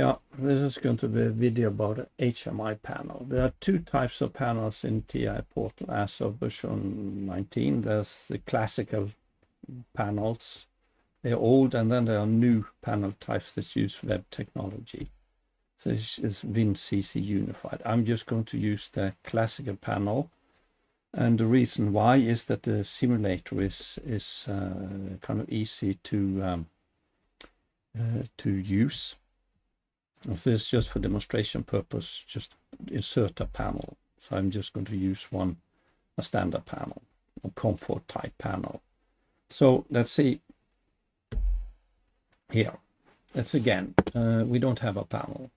Yeah, this is going to be a video about an HMI panel. There are two types of panels in TI Portal as of version 19. There's the classical panels. They're old, and then there are new panel types that use web technology. So this is WinCC Unified. I'm just going to use the classical panel. And the reason why is that the simulator is kind of easy to use. This is just for demonstration purpose, just insert a panel. So I'm just going to use a standard panel, a comfort type panel. So let's see here. Let's again, we don't have a panel.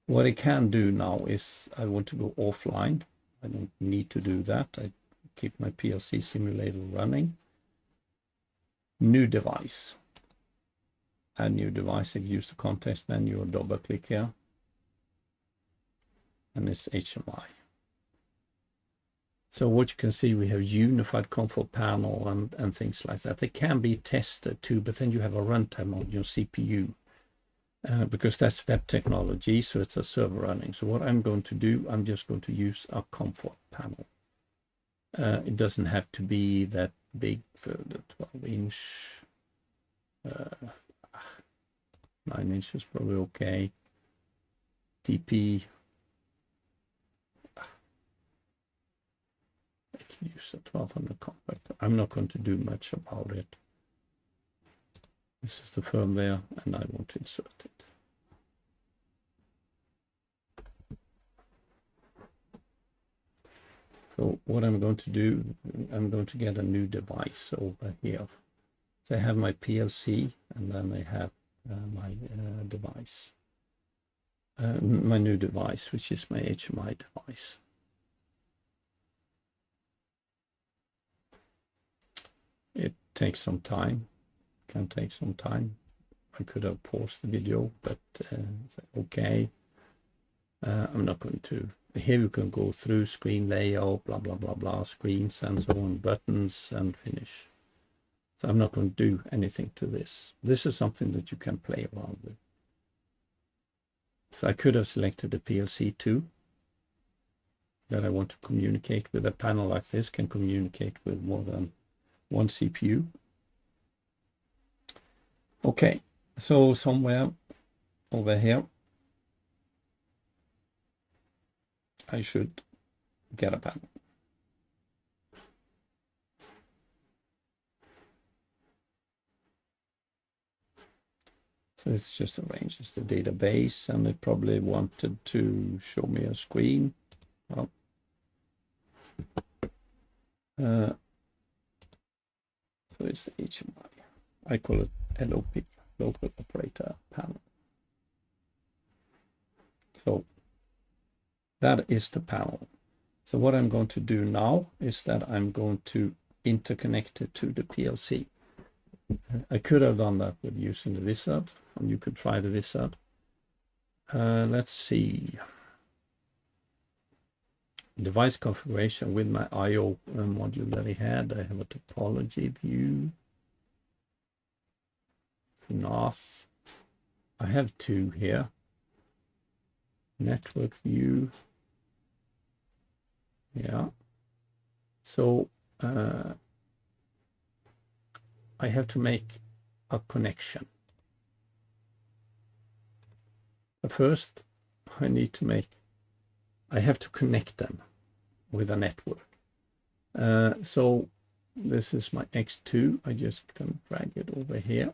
What I can do now is I want to go offline. I don't need to do that. I keep my PLC simulator running. New device. Add new device. If you use the context menu or double click here. And it's HMI. So what you can see, we have unified comfort panel and things like that. They can be tested too, but then you have a runtime on your CPU because that's web technology, so it's a server running. So what I'm going to do, I'm just going to use a comfort panel. It doesn't have to be that big for the 12-inch. 9 inches probably okay. TP. I can use a 1200 compact. I'm not going to do much about it. This is the firmware, and I want to insert it. So what I'm going to do, I'm going to get a new device over here. So I have my PLC, and then I have my device, my new device, which is my HMI device. It takes some time, can take some time. I could have paused the video, but okay. I'm not going to. Here you can go through screen layout, blah, blah, blah, blah, screens and so on, buttons, and finish. So I'm not going to do anything to this. This is something that you can play around with. So I could have selected the PLC too, that I want to communicate with. A panel like this can communicate with more than one CPU. Okay, so somewhere over here, I should get a panel. So it's just arranged the database, and it probably wanted to show me a screen. Well, so it's the HMI. I call it LOP, local operator panel. So that is the panel. So what I'm going to do now is that I'm going to interconnect it to the PLC. I could have done that with using the wizard, and you could try the wizard. Let's see. Device configuration with my I/O module that I had. I have a topology view. NAS. I have two here. Network view. Yeah. So I have to make a connection. First, I have to connect them with a network. So this is my X2. I just can drag it over here.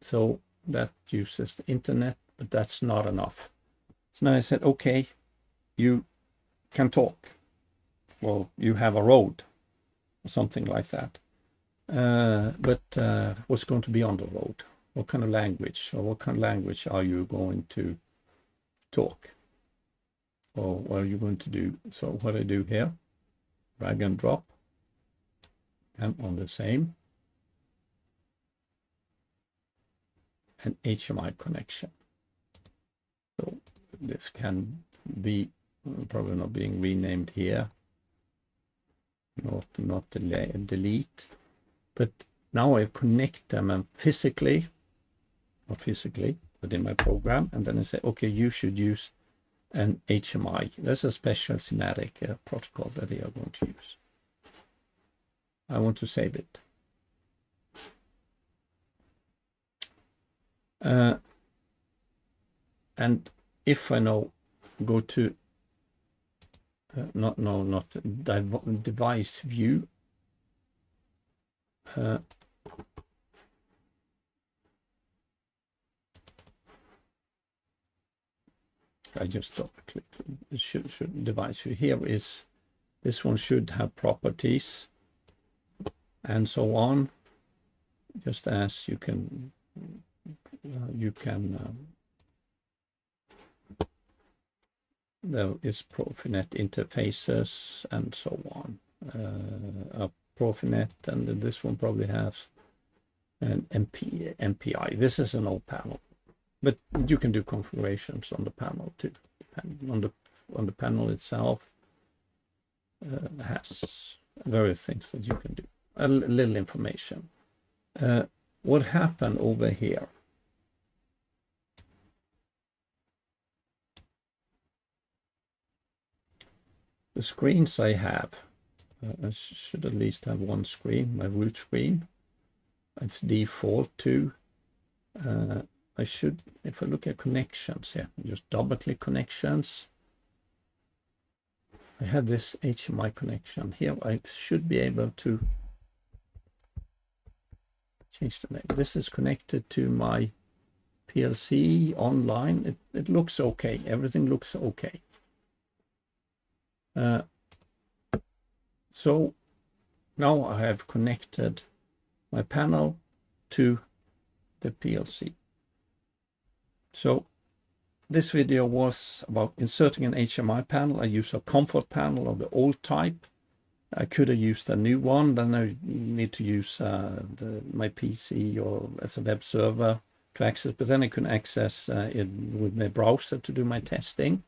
So that uses the internet, but that's not enough. So now I said, okay, you can talk. Well, you have a road or something like that. But what's going to be on the road? What kind of language, or what kind of language are you going to talk? Or what are you going to do? So what I do here, drag and drop, and on the same, an HMI connection. So this can be probably not being renamed here, not delete, but now I connect them, and physically, not physically, within my program, and then I say, okay, you should use an HMI. That's a special semantic protocol that they are going to use. I want to save it. And if I now go to not device view, I just double click. It should device view. Here is, this one should have properties and so on, just as you can there is Profinet interfaces and so on. Profinet, and this one probably has an MPI. This is an old panel, but you can do configurations on the panel too. Depending on the panel itself, has various things that you can do. A little information. What happened over here? The screens I have, I should at least have one screen, my root screen. It's default to. I should, if I look at connections here, just double click connections. I have this HMI connection here. I should be able to change the name. This is connected to my PLC online. It looks okay. Everything looks okay. So now I have connected my panel to the PLC. So this video was about inserting an HMI panel. I use a comfort panel of the old type. I could have used a new one, then I need to use my PC or as a web server to access, but then I can access it with my browser to do my testing.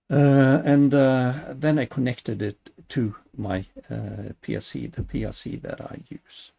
Then I connected it to my PLC, the PLC that I use.